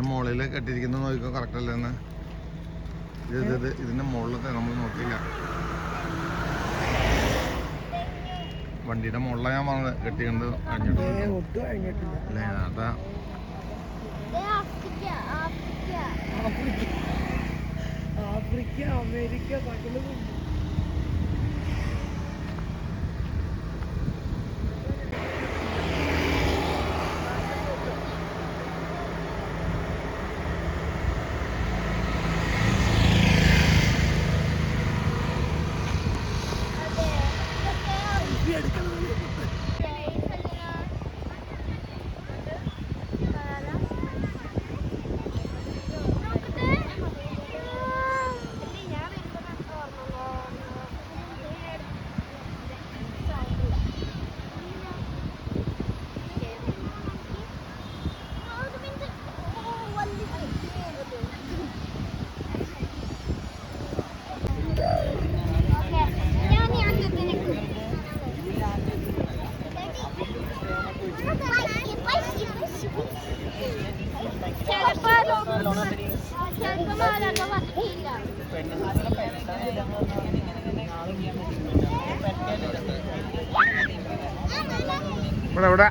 ഇതിന്റെ മുകളിൽ കെട്ടിയിരിക്കുന്ന നോക്കിക്കോ, കറക്റ്റ് അല്ലെന്ന്. ഇതിന്റെ മുകളിലത്തെ നമ്മൾ നോക്കിയില്ല. വണ്ടിയുടെ മുകളിലാണ് ഞാൻ പറഞ്ഞത് കെട്ടിക്കൊണ്ട് കഴിഞ്ഞിട്ടില്ല അല്ലേ. അതാ ആഫ്രിക്ക, അമേരിക്ക സകലതും. ഇവിടെ ഇവിടെ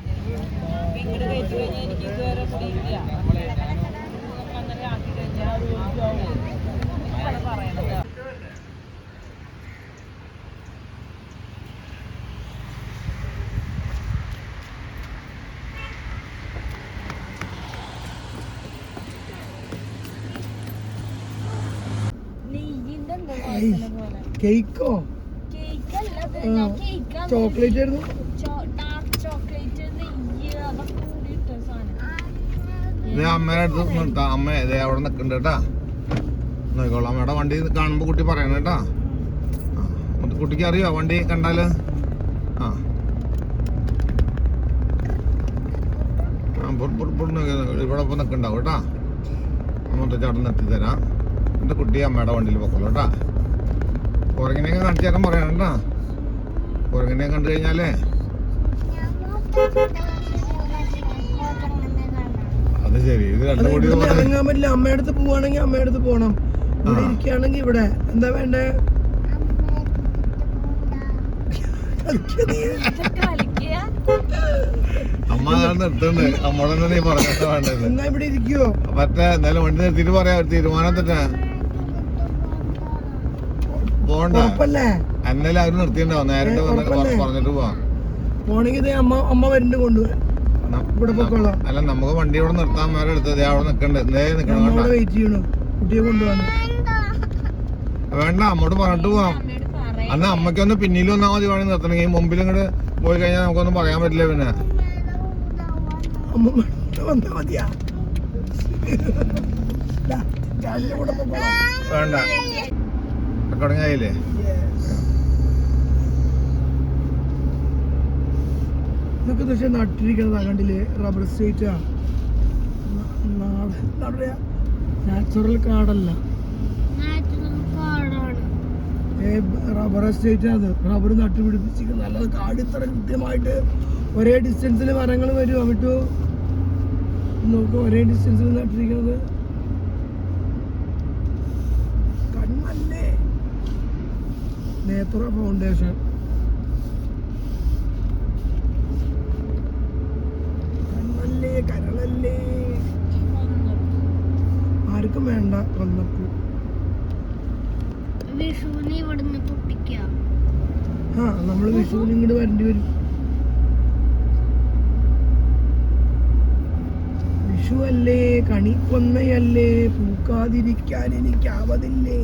കേക്കോ? ചോക്ലേറ്റ് ആയിരുന്നു. അമ്മേടെ അടുത്ത് നിർത്താം. അമ്മ ഇതേ അവിടെ നിക്കണ്ട് കേട്ടാ, നോക്കോളാം. അമ്മയുടെ വണ്ടി കാണുമ്പോ കുട്ടി പറയണം കേട്ടാ. കുട്ടിക്ക് അറിയോ വണ്ടി കണ്ടാല്? ആ ഇവിടെ ഇപ്പൊ നിക്കണ്ടാവും കേട്ടാ. മുത്തച്ഛ അവിടെ നിർത്തി തരാം. എന്റെ കുട്ടി അമ്മയുടെ വണ്ടിയിൽ പൊക്കോളൂ കേട്ടാ. പുറകിനെയൊക്കെ കാണിച്ചു തരാൻ പറയണം കേട്ടാ. പുറകിനെ കണ്ടു കഴിഞ്ഞാലേ അത് ശരി. ഇത് രണ്ടും കൂടി ഇറങ്ങാൻ പറ്റില്ല. അമ്മയുടെ അടുത്ത് പോവാണെങ്കിൽ അമ്മയുടെ അടുത്ത് പോണം. ഇവിടെ ഇരിക്കുകയാണെങ്കിൽ ഇവിടെ എന്താ വേണ്ടേ? അമ്മ നിർത്തുന്നുണ്ട്. അമ്മോടെ നീ പറഞ്ഞിട്ട് വേണ്ടത്. എന്നാ ഇവിടെ ഇരിക്കുവോ? മറ്റേ എന്തായാലും വണ്ടി നിർത്തിയിട്ട് പറയാ. തീരുമാനം തന്നെ പോണ്ട. എന്നാലും അവര് നിർത്തിണ്ടാവും. നേരിട്ട് പറഞ്ഞിട്ട് പോവാം. പോണെങ്കിൽ അമ്മ വരുന്നുണ്ട് കൊണ്ടുപോകാൻ. ഇവിടെ പൊക്കോളാം. അല്ല നമുക്ക് വണ്ടി ഇവിടെ നിർത്താൻ മേലെ എടുത്തത് അവിടെ നിക്കണ്ട്. വെയിറ്റ് ചെയ്യണു കുട്ടിയെ കൊണ്ടുപോകാൻ. വേണ്ട, അമ്മോട് പറഞ്ഞിട്ട് പോവാം. അന്ന് അമ്മയ്ക്കൊന്ന് പിന്നിൽ വന്നാൽ മതി. വേണമെങ്കിൽ നിർത്തണമെങ്കിൽ മുമ്പിൽ ഇങ്ങോട്ട് പോയി കഴിഞ്ഞാൽ നമുക്കൊന്നും പറയാൻ പറ്റില്ല. പിന്നെ വേണ്ട, തുടങ്ങിയായില്ലേ? ഇതൊക്കെ പക്ഷെ നട്ടിരിക്കണതാ കണ്ടില്ലേ? റബ്ബർ എസ്റ്റേറ്റാ. നാച്ചുറൽ കാടല്ല, റബ്ബർ എസ്റ്റേറ്റ്. അത് റബ്ബർ നട്ടുപിടിപ്പിച്ചിരിക്കുന്നത്. അല്ലാതെ കാട് ഇത്ര കൃത്യമായിട്ട് ഒരേ ഡിസ്റ്റൻസിൽ മരങ്ങൾ വരും. അവിട്ടു നോക്കും, ഒരേ ഡിസ്റ്റൻസിൽ നട്ടിരിക്കുന്നത്. കണ്ണല്ലേ നേത്ര ഫൗണ്ടേഷൻ. കണ്ണല്ലേ, കരളല്ലേ, ആർക്കും വേണ്ട കൊന്നപ്പൂ. ആ നമ്മള് വിഷുവിന് ഇങ്ങോട്ട് വരേണ്ടി വരും. വിഷു അല്ലേ, കണിക്കൊന്നയല്ലേ, പൂക്കാതിരിക്കാൻ എനിക്കാവതില്ലേ.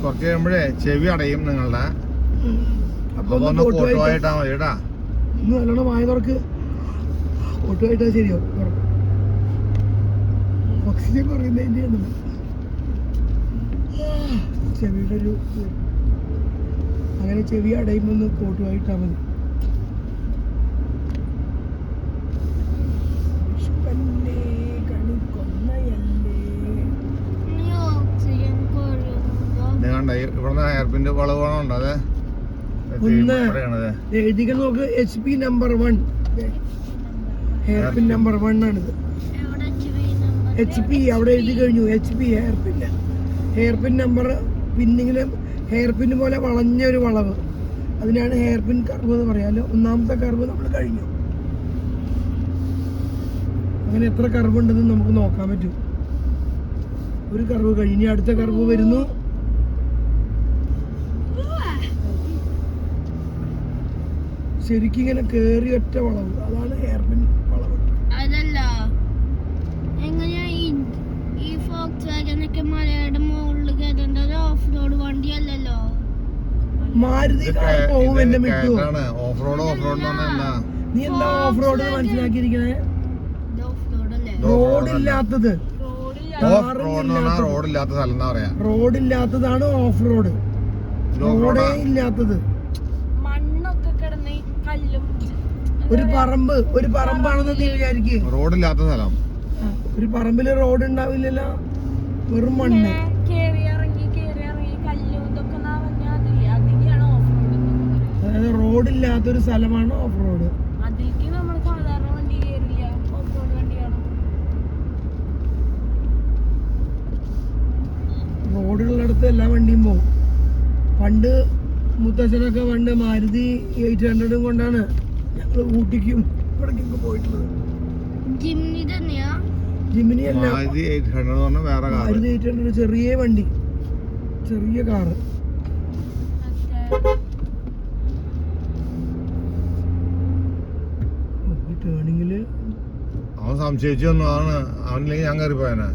കുറച്ച് കഴിയുമ്പോഴേ ചെവി അടയും നിങ്ങളുടെ. അപ്പൊ ഫോട്ടോ ആയിട്ടാ മതി കേട്ടാ. ഇന്ന് നല്ലോണം വായ തുറക്ക്. ഫോട്ടോ ആയിട്ടാ ശരിയോ? ഓക്സിജൻ കുറയുന്നതിൻ്റെയാണ്. ചെവിയുടെ ഒരു അങ്ങനെ ചെവി അടയുമ്പോൾ ഫോട്ടോ ആയിട്ടാ മതി. ഇവിടുന്ന് ഹെയർപിന്റെ വളവുകളുണ്ട്. അതെ ഒന്ന് എഴുതിക്ക നോക്ക്, HP number 1, hair pin number 1 ആണിത്. HP അവിടെ എഴുതി കഴിഞ്ഞു. HP ഹെയർ പിൻ നമ്പർ, പിന്നിങ്ങനെ ഹെയർ പിൻ പോലെ വളഞ്ഞ ഒരു വളവ്, അതിനാണ് ഹെയർ പിൻ കർവ് എന്ന് പറയാലോ. ഒന്നാമത്തെ കർവ് നമ്മൾ കഴിഞ്ഞു. അങ്ങനെ എത്ര കർവ് ഉണ്ടെന്ന് നമുക്ക് നോക്കാൻ പറ്റും. ഒരു കർവ് കഴിഞ്ഞ് അടുത്ത കർവ് വരുന്നു. ശരിക്കും ഇങ്ങനെ കേറി ഒറ്റ വളവ്, അതാണ് ഹെയർ പിൻ വളവ്. അതല്ല എങ്ങനെയാ ഈ ഫോക്സ് വാഗനൊക്കെ മലയുടെ മുകളിൽ കയറേണ്ടത്? ഓഫ് റോഡ് വണ്ടിയല്ലല്ലോ. മാരുതി പോകും എന്റെ മിട്ടു. ഓഫ് റോഡ് നീ എന്താ ഓഫ് റോഡ് മനസ്സിലാക്കിയിരിക്കണേ? റോഡില്ലാത്തത്, റോഡില്ലാത്ത സ്ഥലം എന്താ പറയാ? റോഡില്ലാത്തതാണ് ഓഫ് റോഡ്. റോഡേ ഇല്ലാത്തത് മണ്ണൊക്കെ കിടന്ന് കല്ലും ഒരു പറമ്പാണെന്ന് നീ വിചാരിക്കും. റോഡില്ലാത്ത സ്ഥലം, ഒരു പറമ്പില് റോഡ് ഉണ്ടാവില്ലല്ലോ, വെറും മണ്ണ്. അതായത് റോഡില്ലാത്തൊരു സ്ഥലമാണ് ഓഫ് റോഡ്. റോഡുള്ളിടത്ത് എല്ലാ വണ്ടിയും പോകും. പണ്ട് മുത്തച്ഛനൊക്കെ പണ്ട് മാരുതി 800 കൊണ്ടാണ് ഞങ്ങൾ ഊട്ടിക്കും ഇവിടേക്കൊക്കെ പോയിട്ടുള്ളത്. ജിമിനി അല്ല, മാരുതി 800 ചെറിയ വണ്ടി, ചെറിയ കാറ്. ടേണിങ്ങില് അവൻ സംശയിച്ചു വന്നതാണ്. അവനില്ലെങ്കിൽ ഞാൻ കയറി പോയാനാ.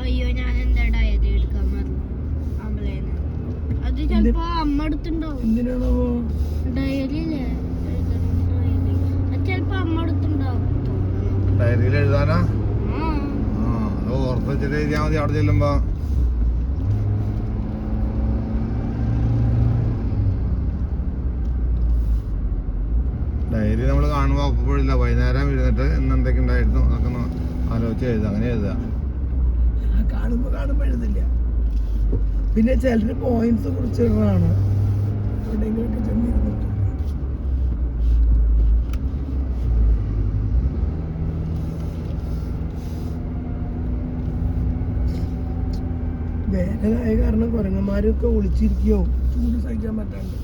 അയ്യോ, ഞാൻ എന്താ ഡയറി എടുക്കാൻ മറന്നു അമ്മലേന്ന്. അത് ചിലപ്പോ അമ്മ എടുത്തുണ്ടാവും. എന്തിനാണോ ഡയറി അല്ലേ അത് ചിലപ്പോ അമ്മ എടുത്തുണ്ടാവും. ഡയറിയിൽ എഴുതാനാ? അത് ഓർത്ത് വെച്ചിട്ട് എഴുതിയാൽ മതി അവിടെ ചെല്ലുമ്പോ. ഡയറി നമ്മൾ കാണുമ്പോ ഒപ്പപ്പോഴില്ല, വൈകുന്നേരം ഇരുന്നിട്ട് ഇന്ന് എന്തൊക്കെ ഉണ്ടായിരുന്നു എന്നൊക്കെ ആലോചിച്ച് എഴുതുക. അങ്ങനെ എഴുതുക. കാണുമ്പോ എഴുതില്ല. പിന്നെ ചിലര് പോയിന്റ്സ് കുറിച്ചിടുന്നതാണ്. എവിടെയെങ്കിലൊക്കെ ചെന്നിരുന്നിട്ട് വേനലായ കാരണം കുരങ്ങന്മാരൊക്കെ ഒളിച്ചിരിക്കുകയോ ചൂട് സഹിക്കാൻ പറ്റാണ്ട്.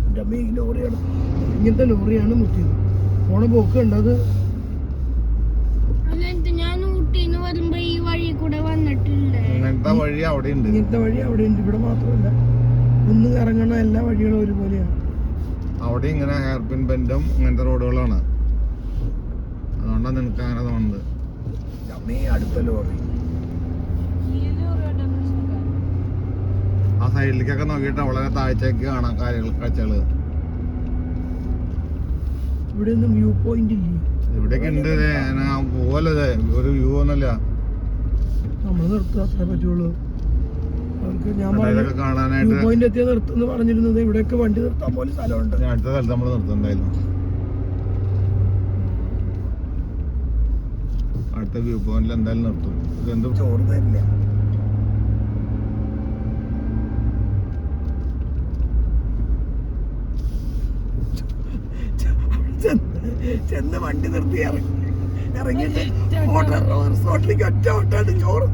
എൻ്റെ അമ്മ ഈ ലോറിയാണ്, ഇങ്ങനത്തെ ലോറിയാണ് മുട്ടിയത്. പോണ പോക്ക് ഉണ്ടത്. ഞാൻ ഊട്ടിന്ന് വരുമ്പോ ഈ വഴി കൂടെ വന്നിട്ടില്ലേ? ഇങ്ങനത്തെ വഴി അവിടെ ഉണ്ട്. ഇവിടെ മാത്രമല്ല, ഒന്ന് ഇറങ്ങണ എല്ലാ വഴികളും ഒരുപോലെയാണ്. അവിടെ ഇങ്ങനെ ഹെയർ പിൻ ബെൻഡും ഇങ്ങനത്തെ റോഡുകളാണ്. അതുകൊണ്ടാണ് നിനക്ക് അങ്ങനെ തോന്നുന്നത്. അമ്മേ അടുത്ത ലോറി ആ സൈഡിലേക്കൊക്കെ നോക്കിയിട്ട് വളരെ താഴ്ചക്ക് കാണാം കാഴ്ചകള്. ഇവിടെ ഒന്നും വ്യൂ പോയിന്റ് ഇല്ലേ? ഇവിടെയൊക്കെ ഉണ്ട്. പോവല്ലേ, ഒരു വ്യൂ ഒന്നുമില്ല. നമ്മൾ നിർത്തുക അത്രേ പറ്റുള്ളൂ. അവർക്ക് ഞാൻ കാണാനായിട്ട് വ്യൂ പോയിന്റ് എത്തിയാൽ നിർത്തുന്നു പറഞ്ഞിരുന്നത്. ഇവിടെയൊക്കെ വണ്ടി നിർത്താൻ പോലും സ്ഥലമുണ്ട്. അടുത്ത സ്ഥലത്ത് നമ്മൾ നിർത്തും എന്തായാലും. അടുത്ത വ്യൂ പോയിന്റിൽ എന്തായാലും നിർത്തും. ഇതെന്ത് ചോറ് തരില്ല. ചെന്ന് വണ്ടി നിർത്തി ഇറങ്ങിയിട്ട് റിസോർട്ടിലേക്ക് ഒറ്റ ഓട്ടാണ്. ചോറ്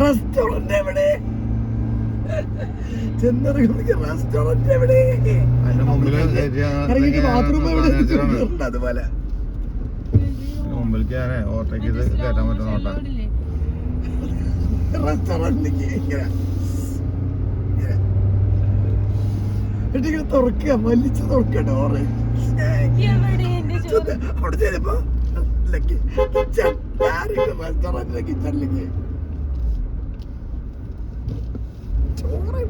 റെസ്റ്റോറന്റ് എവിടെ? ചെന്നിറങ്ങി റെസ്റ്റോറന്റ് എവിടെ? ഇറങ്ങിയിട്ട് ബാത്റൂം എവിടെ? അതുപോലെ മുമ്പിലേക്ക് ഞാൻ ഓവർടേക്ക് ചെയ്ത് കയറ്റാൻ പറ്റുന്ന നോട്ടാ. റെസ്റ്റോറന്റിലേക്ക് ഇങ്ങനെ തുറക്കുക, വലിച്ച് തുറക്കുക ഡോറ്. അവിടെ ചെലപ്പോ റെസ്റ്റോറന്റിലെ കിച്ചണിലേക്ക് ചോറ്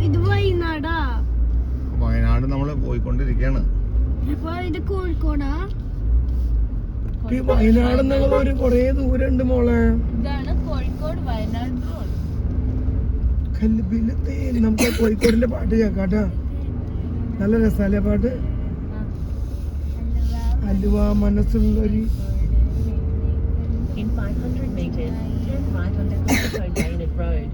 ഇത് വയനാടാ. വയനാട് നമ്മള് പോയിക്കൊണ്ടിരിക്കുകയാണ്. ഇത് കോഴിക്കോടാ? വയനാട് എന്നുള്ള ഒരു കൊറേ ദൂരം ഉണ്ട് മോളെ. ഇതാണ് കോഴിക്കോട് വയനാട് റോഡ്. നമുക്ക് കോഴിക്കോടിന്റെ പാട്ട് കേക്കാട്ടാ. നല്ല രസാലേ പാട്ട്. അലുവ മനസ്സുള്ളൊരു In 500 meters, turn right onto Cornerstone Baynard Road.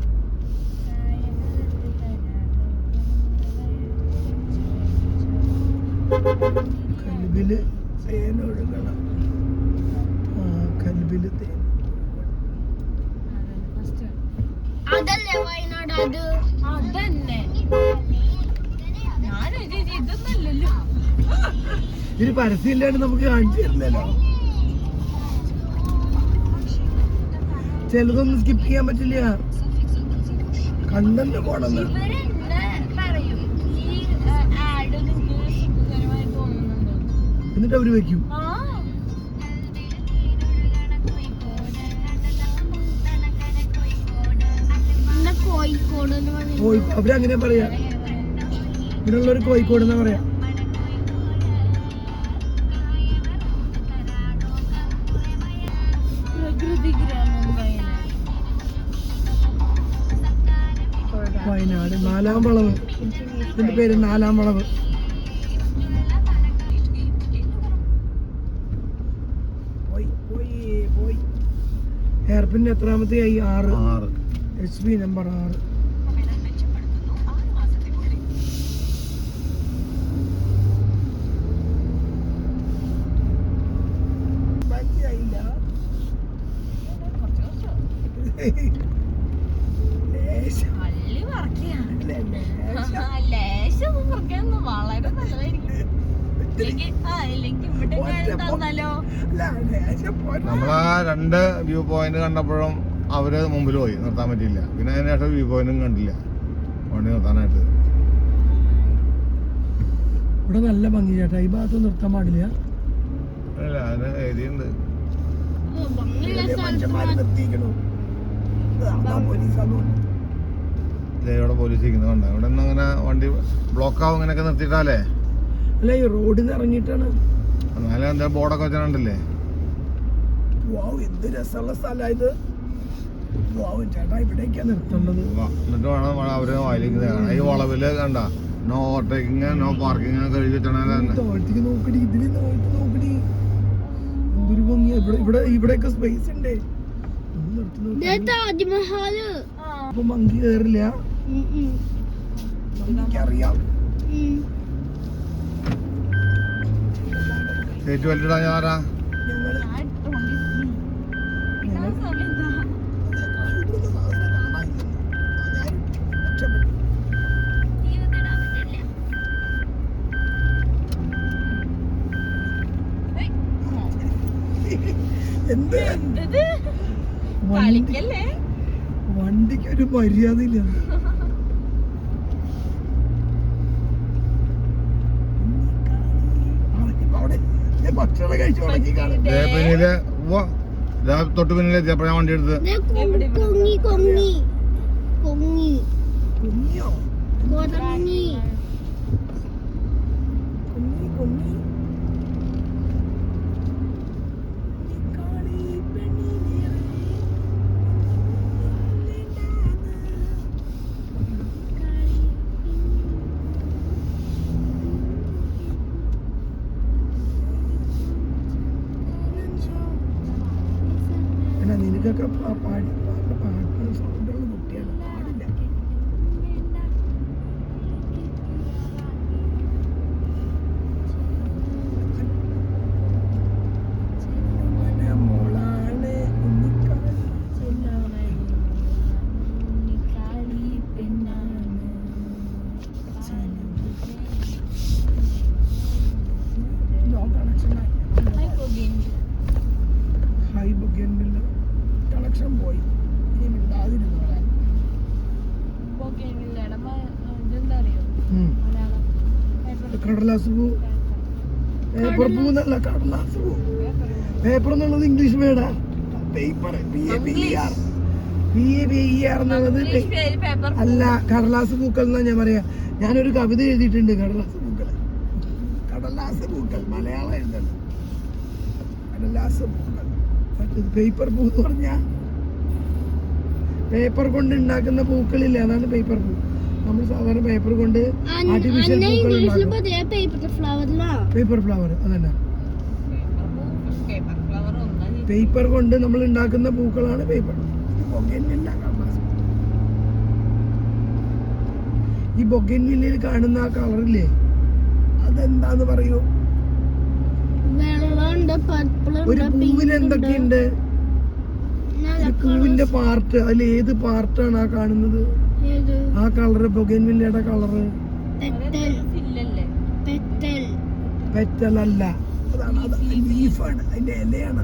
കൽബില് തേൻ ഒഴുകണം. കൽബില് തേൻ. അതല്ലേ വയനാട് അത് അതന്നെ ഞാൻ ഇതൊന്നല്ലല്ലോ. ഇതിന് പരസ്യം ഇല്ലാണ്ട് നമുക്ക് കാണിച്ചു തരില്ലല്ലോ. ചിലതൊന്നും സ്കിപ്പ് ചെയ്യാൻ പറ്റില്ല. കണ്ടന്റ് പോണെന്ന് ഇവരെന്നെ പറയും ഈ ആഡ് നിങ്ങൾക്ക് സുഖകരമായി തോന്നുന്നുണ്ടോ. എന്നിട്ട് അവര് വെക്കും. ആ പിന്നെ കോഴിക്കോട് എന്ന് പറയുന്നത് അവരങ്ങനെ പറയാ. ഇവിടെ ഉള്ളവര് കോഴിക്കോട് എന്നാ പറയാ. പ്രകൃതി ഗ്രാമം വയനാട് 4-ാം വളവ്. ഇതിന്റെ പേര് 4-ാം വളവ്. എയർപിന്റെ എത്രാമത്തെ ആയി? 6. HP number 6. പള്ളി പറക്കുകയാണ്. ലേശം പറക്കാന്ന് വളരെ നല്ലതായിരിക്കും. ഇല്ലെങ്കിൽ ഇവിടെ തന്നാലോ. നമ്മളാ 2 വ്യൂ പോയിന്റ് കണ്ടപ്പോഴും അവര് മുമ്പിൽ പോയി, നിർത്താൻ പറ്റിയില്ല. പിന്നെ അതിനായിട്ട് വ്യൂ പോയിന്റും കണ്ടില്ല വണ്ടി നിർത്താനായിട്ട്. ഇവിടെ നല്ല ഭംഗി ചേട്ടാ. ഈ ഭാഗത്ത് നിർത്താൻ പാടില്ല. അല്ല അതിന് എഴുതിയുണ്ട്. ഇവിടെ പോലീസ് ഇരിക്കുന്നത് കണ്ട. ഇവിടെ നിന്ന് അങ്ങനെ വണ്ടി ബ്ലോക്ക് ആവും ഇങ്ങനെയൊക്കെ നിർത്തിയിട്ടാലേ. അല്ല ഈ റോഡിൽ നിന്ന് ഇറങ്ങിയിട്ടാണ്. എന്നാലും എന്താ ബോർഡൊക്കെ വെച്ചിട്ടുണ്ടല്ലേ. എന്ത് രസമുള്ള സ്ഥലമായത്. ചേട്ടാ ഇവിടേക്കാ നിർത്തേണ്ടത്. എന്നിട്ട് വേണം അവര് വായിലേക്ക് തരാം. ഈ വളവില് കണ്ട നോ ഓവർടേക്കിങ് നോ പാർക്കിങ് ഒക്കെ എഴുതി തോട്ടേക്ക് നോക്കടി. ഇതിന് നോക്കടി. എന്തൊരു ഭംഗിയാ. ഇവിടെയൊക്കെ സ്പേസ് ഉണ്ട്. താജ്മഹല് അപ്പൊ മങ്കി കയറില്ല. എനിക്കറിയാം. സീറ്റ് വലിച്ചിടാൻ ഞാനാ. എന്ത് കളിക്കല്ലേ. വണ്ടിക്ക് ഒരു മര്യാദ ഇല്ല. ഭക്ഷണം കഴിച്ചു തുടങ്ങി കാണും. പിന്നില് തൊട്ട് പിന്നിലെത്തി. അപ്പൊ ഞാൻ വണ്ടി എടുത്ത് കൊങ്ങി കൊങ്ങി കൊങ്ങി കുഞ്ഞോ കൊങ്ങി കുഞ്ഞി കുഞ്ഞി നിനക്കൊക്കെ പാടി പാട്ട് സൗണ്ടുള്ള കുട്ടിയാണ്. പാടില്ല. മോളാണ് ഹൈ ബൊഗേൻവില്ല കളക്ഷൻ പോയി. ഇനി മിണ്ടാതിരുന്നോളാൻ. കടലാസ് പൂ. പേപ്പർ പൂ എന്നല്ല, കടലാസ് പൂ. പേപ്പർ എന്നുള്ളത് ഇംഗ്ലീഷ് വേർഡാ. പേപ്പർ എന്നുള്ളത് അല്ല, കടലാസ് പൂക്കൾ എന്നാ ഞാൻ പറയാ. ഞാനൊരു കവിത എഴുതിയിട്ടുണ്ട്. കടലാസ് പൂക്കൾ മലയാളം എഴുതണം. കടലാസ് പൂക്കൾ. മറ്റേത് പേപ്പർ പൂ എന്ന് പറഞ്ഞ പേപ്പർ കൊണ്ട് ഉണ്ടാക്കുന്ന പൂക്കളില്ലേ, അതാണ് പേപ്പർ പൂ. നമ്മൾ സാധാരണ പേപ്പർ കൊണ്ട് ആർട്ടിഫിഷ്യൽ പൂക്കൾ ഉണ്ടാക്കും. പേപ്പർ ഫ്ലവർ അതന്നെ. പേപ്പർ ഫ്ലവർ ഒന്നും പേപ്പർ കൊണ്ട് നമ്മൾ ഉണ്ടാക്കുന്ന പൂക്കളാണ് പേപ്പർ. ഈ ബൊഗൻവില്ലയിൽ കാണുന്ന ആ കളറില്ലേ, അതെന്താന്ന് പറയൂ? വെള്ളമുണ്ട്, പർപ്പിൾ ഒരു ഉണ്ട്, പൂവിന് എന്തൊക്കെയുണ്ട്? ഒരു പൂവിന്റെ പാർട്ട്, അതിൽ ഏത് പാർട്ടാണ് ആ കാണുന്നത്? ആ കളറ്, ബൊഗൻവില്ലയുടെ കളറ്. ഫില്ലല്ലേ? പെറ്റൽ. പെറ്റലല്ല, അതാണ് ലീഫാണ്, അതിന്റെ ഇലയാണ്.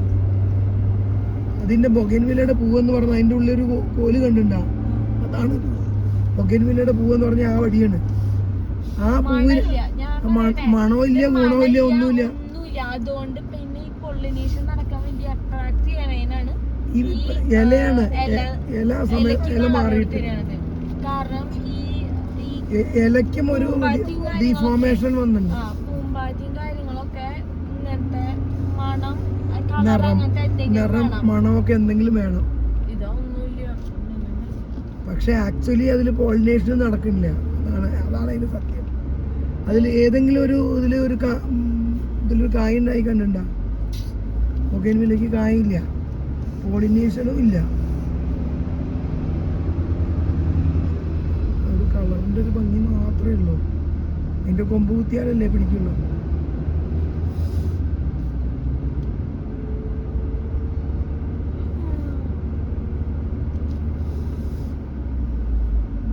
അതിന്റെ ബൊഗൻവില്ലയുടെ പൂവെന്ന് പറഞ്ഞാൽ അതിന്റെ ഉള്ളിലൊരു കോല് കണ്ടിട്ടുണ്ടാവും, അതാണ് ബൊഗൻവില്ലയുടെ പൂവെന്ന് പറഞ്ഞാൽ ആ വടിയാണ്. ആ പൂവിന് മണമില്ല, ഗുണമില്ല, ഒന്നുമില്ല. അതുകൊണ്ട് പിന്നെ ഈ പൊള്ളിനേഷൻ നടക്കാൻ വേണ്ടി അട്രാക്ട് ചെയ്യണേനാണ് ഈ ഇലയാണ്, ഇല സമയം ഇല മാറിയിട്ട് കാരണം ഇലയ്ക്കും ഒരു ഡിഫോർമേഷൻ വന്നിട്ടുണ്ട്. പൂമ്പാറ്റിയും കാര്യങ്ങളൊക്കെ ഇങ്ങനത്തെ മണം, നിറം, മണമൊക്കെ എന്തെങ്കിലും വേണം. ഇതൊന്നുമില്ല. പക്ഷെ ആക്ച്വലി അതിൽ പോളിനേഷൻ നടക്കുന്നില്ല. അതാണ് അതിന്റെ സത്യം. അതിൽ ഏതെങ്കിലും ഒരു ഇതിലൊരു കായ ഉണ്ടായി കണ്ടിട്ടുണ്ടോ? ബൊഗൻവില്ലയ്ക്ക് കായില്ല, പോളിനേഷനും ഇല്ല. ഒരു കളറിന്റെ ഒരു ഭംഗി മാത്രമേ ഉള്ളൂ. അതിന്റെ കൊമ്പ് കുത്തിയാലല്ലേ പിടിക്കുള്ളൂ.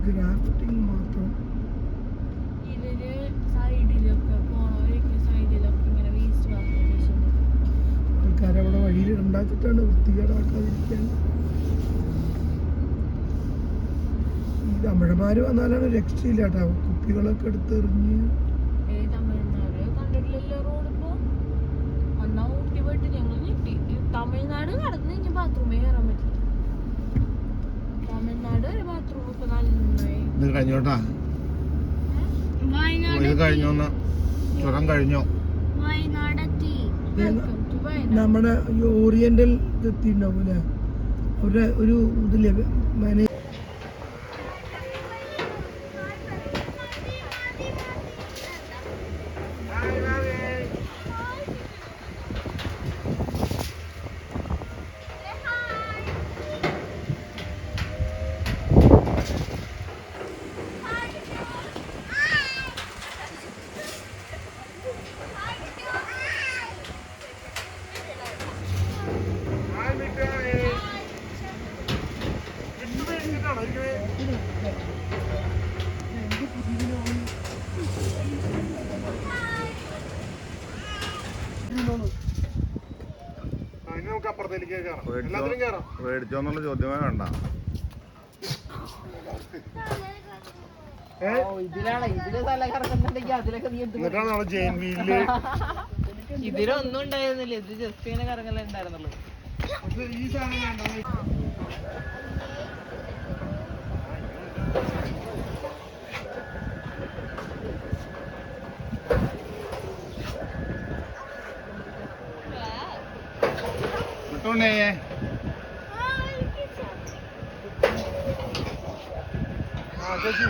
ഗ്രാഫ്റ്റിംഗ് മാത്രം. ഇതില് സൈഡിലൊക്കെ പോണവരൊക്കെ സൈഡിലൊക്കെ ഇങ്ങനെ വേസ്റ്റ് വാർത്തേഷൻ ആൾക്കാരവിടെ വഴിയിൽ ഉണ്ടാക്കിയിട്ടാണ് വൃത്തികേടാക്കാതിരിക്കാൻ. ഈ തമിഴന്മാര് വന്നാലാണ് രക്ഷയില്ല കേട്ടോ. കുപ്പികളൊക്കെ എടുത്തെറിഞ്ഞ്. തമിഴ്നാട് കണ്ടിട്ടില്ലല്ലോ റോഡിപ്പോ. അന്നാ ഊട്ടി പോയിട്ട് ഞങ്ങൾ ഞെട്ടി. തമിഴ്നാട് കടന്ന് കഴിഞ്ഞ ബാത്റൂമേ കയറാൻ പറ്റില്ല. തമിഴ്നാട് ഒരു ബാത്റൂം ഇപ്പൊ നന്നായി. ഇത് കഴിഞ്ഞോട്ടാ, ഇത് കഴിഞ്ഞോന്ന് ചുരം കഴിഞ്ഞോ? വയനാടെത്തി. നമ്മുടെ ഈ ഓറിയന്റൽ എത്തിണ്ടാവും അല്ലേ, അവരുടെ ഒരു ഇതില്ലേ മാനേജ്. മേടിച്ചോന്നുള്ള ചോദ്യമേ വേണ്ട. എന്നിട്ടാണ് ജെയിൻ വീലില് ഇതിലൊന്നും ഉണ്ടായിരുന്നില്ല, ഇത് ജസ്റ്റ് ഇങ്ങനെ കറങ്ങലേ ഉണ്ടായിരുന്നുള്ളൂ. ഈ സാധനം വേണ്ട. കിട്ടൂണേ.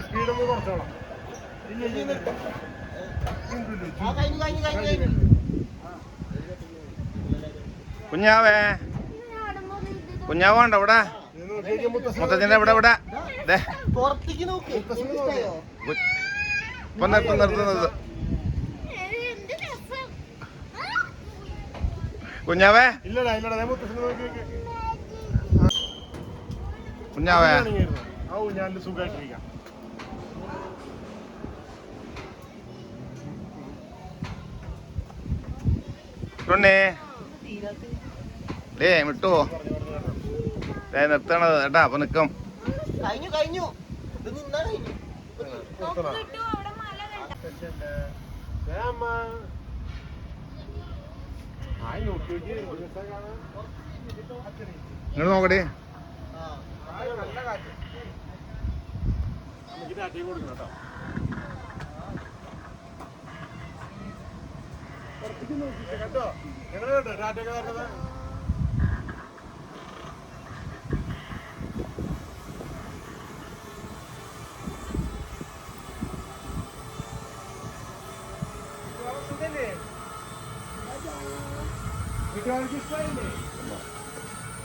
സ്പീഡ് ഒന്ന് കുറച്ചോളാം. കുഞ്ഞാവേ, കുഞ്ഞാവുണ്ടോ ഇവിടെ? മുത്തച്ഛൻ്റെ ഇവിടെ ഇവിടെ ഇപ്പൊ നിർത്തുന്നത്. കുഞ്ഞാവേ, കുഞ്ഞാവേ, ഞാൻ സുഖമായിട്ടിരിക്കാം. വിട്ടുവോ? നിർത്തണത് കേട്ടാ. അപ്പൊ നിക്കും. കഴിഞ്ഞു. നിങ്ങൾ നോക്കടി. കേട്ടോ, എങ്ങനെയുണ്ട് ടാറ്റയൊക്കെ വരുന്നത്? വീട്ടുകാർക്ക് ഇഷ്ടമായില്ലേ?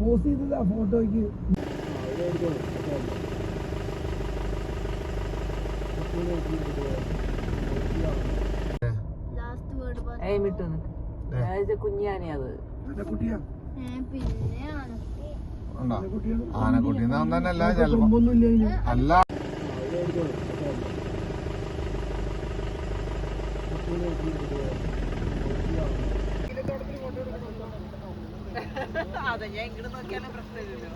പോസ് ചെയ്തതാ ഫോട്ടോയ്ക്ക്. ലാസ്റ്റ് വേർഡ് കുഞ്ഞാനെ അത് കുട്ടിയാ പിന്നെ ആനക്കുട്ടിന്ന് തന്നെയല്ല ചിലപ്പോ കുറുമ്പൊന്നും ഇല്ല ഇതിന്. അല്ല അതെ ഞാൻ ഇങ്ങോട്ട് നോക്കിയാലും പ്രശ്നമില്ലല്ലോ.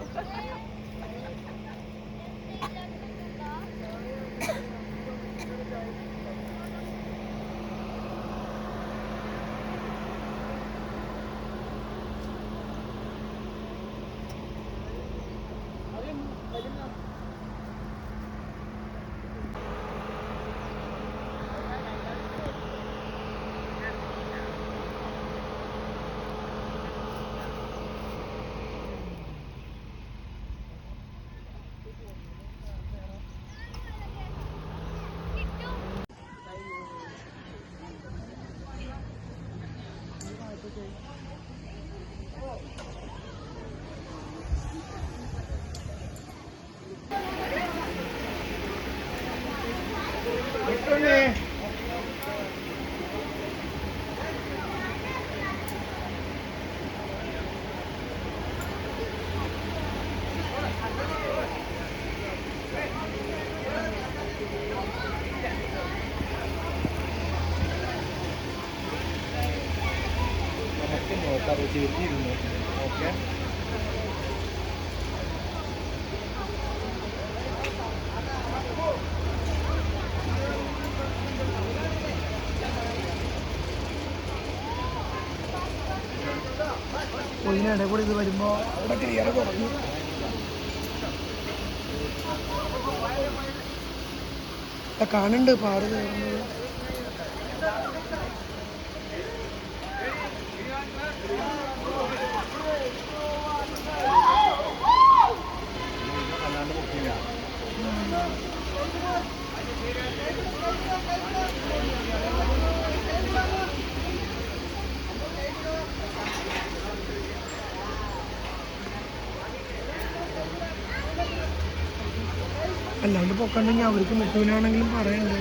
ഓക്കെ ഇതിനിടെ കൂടി ഇത് വരുമ്പോ ഇവിടെ ക്ലിയർ കുറഞ്ഞു. കാണുന്നുണ്ട് പാറ് കയറുന്നത്. അല്ലാണ്ട് പൊക്കണ്ടെങ്കിൽ അവർക്ക് മുട്ടുവിനാണെങ്കിലും പറയണ്ടേ.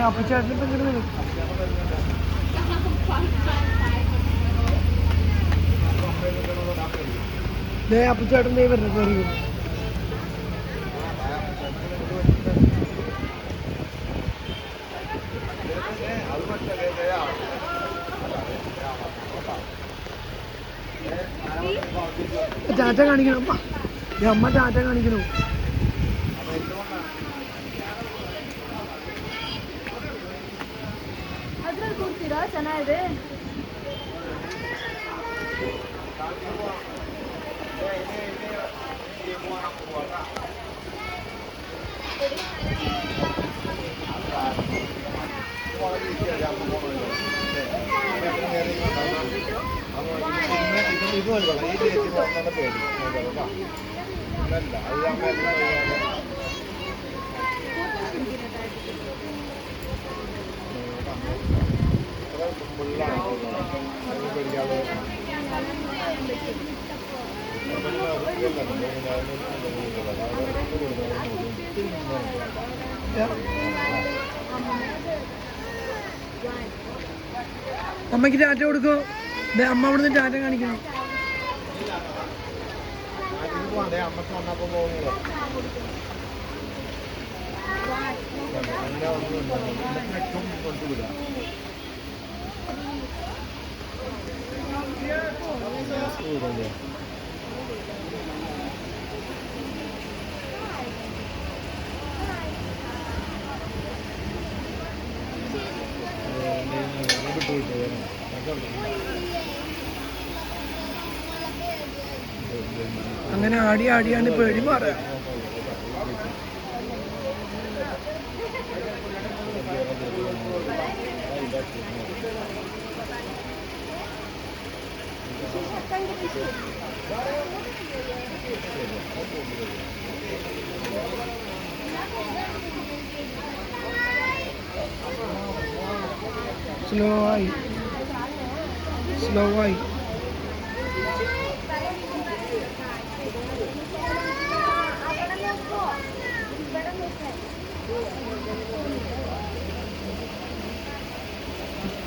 അപ്പച്ചേട്ടനിപ്പോ ഇങ്ങനെ വരും. അപ്പച്ചേട്ടൻ വരുന്നത് കയറി വരും. ടാറ്റ കാണിക്കണം അമ്മ. അമ്മ ടാറ്റ കാണിക്കണോ? ಅದ್ರಲ್ಲಿ ಕೂರ್ತೀರಾ? ಚೆನ್ನಾಗಿದೆ. ഇത് നൽകണം. ഈ ചേച്ചി പറഞ്ഞ പേര് അതല്ല Yeah. അമ്മയ്ക്ക് ടാറ്റ കൊടുക്കോ? അമ്മ അവിടുന്ന് ടാറ്റ കാണിക്കണം. അമ്മക്ക് വന്നപ്പോ പോകുന്നത് കൊണ്ടുവിടാം. അങ്ങനെ ആടിയാണ് പേടി മാറാം. സ്ലോ ആയി.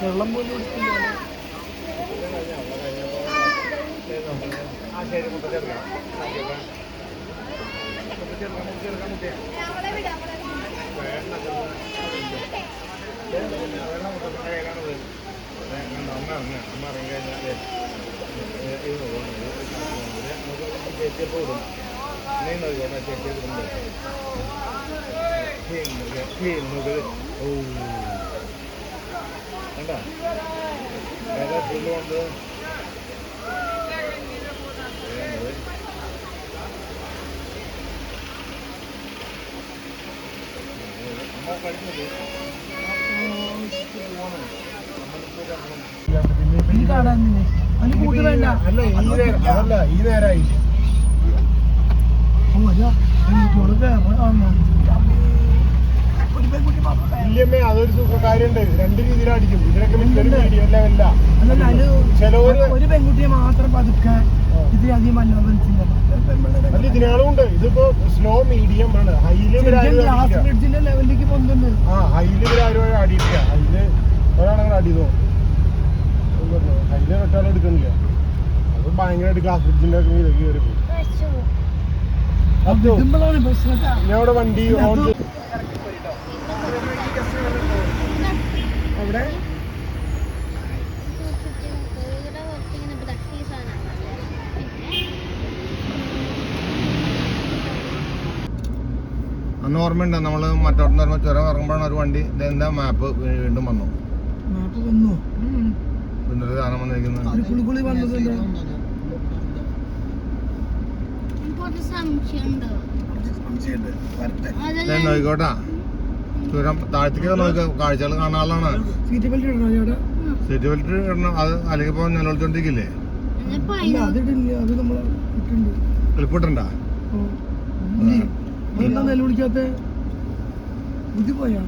വെള്ളം പോലും കുടിക്കില്ല. ഈ കാണാൻ അതിന് കൂട്ട് വേണ്ട. അല്ല ഈ നേരായി ഇല്ലമ്മേ അതൊരു സുഖകാര്യമുണ്ട്. രണ്ട് രീതിയിൽ അടിക്കും. ഇതിനൊക്കെ മീഡിയം ലെവലില്ല. ഒരു പെൺകുട്ടിയെ മാത്രം പതുക്കെ ഇതിലധികം അല്ല ഇതിനാളും ഉണ്ട്. ഇതിപ്പോ സ്ലോ മീഡിയം ആണ്. ഹൈയില് ബ്രിഡ്ജിന്റെ ലെവലിലേക്ക് പോകുന്നുണ്ട്. ഹൈയില് ഇവരാരും അടിയിട്ടില്ല. ഹൈയില് ഒരാളങ്ങനെ അടിയതോ ഹൈയില് ഒറ്റാലും എടുക്കണില്ല. അത് ഭയങ്കരമായിട്ട് ഗ്ലാസ് ബ്രിഡ്ജിന്റെ ഒക്കെ ഇതൊക്കെ കയറി പോകും. ഞാൻ അവിടെ വണ്ടി അവിടെ അന്ന് ഓർമ്മയുണ്ടോ നമ്മള് മറ്റോടത്ത് വരുമ്പോ ചുരം ഇറങ്ങുമ്പോഴാണ് ഒരു വണ്ടി എന്താ മാപ്പ് വീണ്ടും വന്നു. പിന്നെ ഒരു സാധനം വന്നിരിക്കുന്നത് നോക്കിക്കോട്ടാ. ചുരം താഴത്തേക്ക് നോക്കുക, കാഴ്ചകൾ കാണാനുള്ളതാണ്. സീറ്റ് ബെൽറ്റ് ഇടണോ ചേട്ടാ? സീറ്റ് ബെൽറ്റ് ഇടണം. അത് അല്ലെങ്കിൽ ഇപ്പൊ നിലവിളിച്ചോണ്ടിരിക്കില്ലേ? ക്ലിപ്പിട്ടുണ്ടാ? നിലവിളിക്കാത്ത ബുദ്ധി പോയാ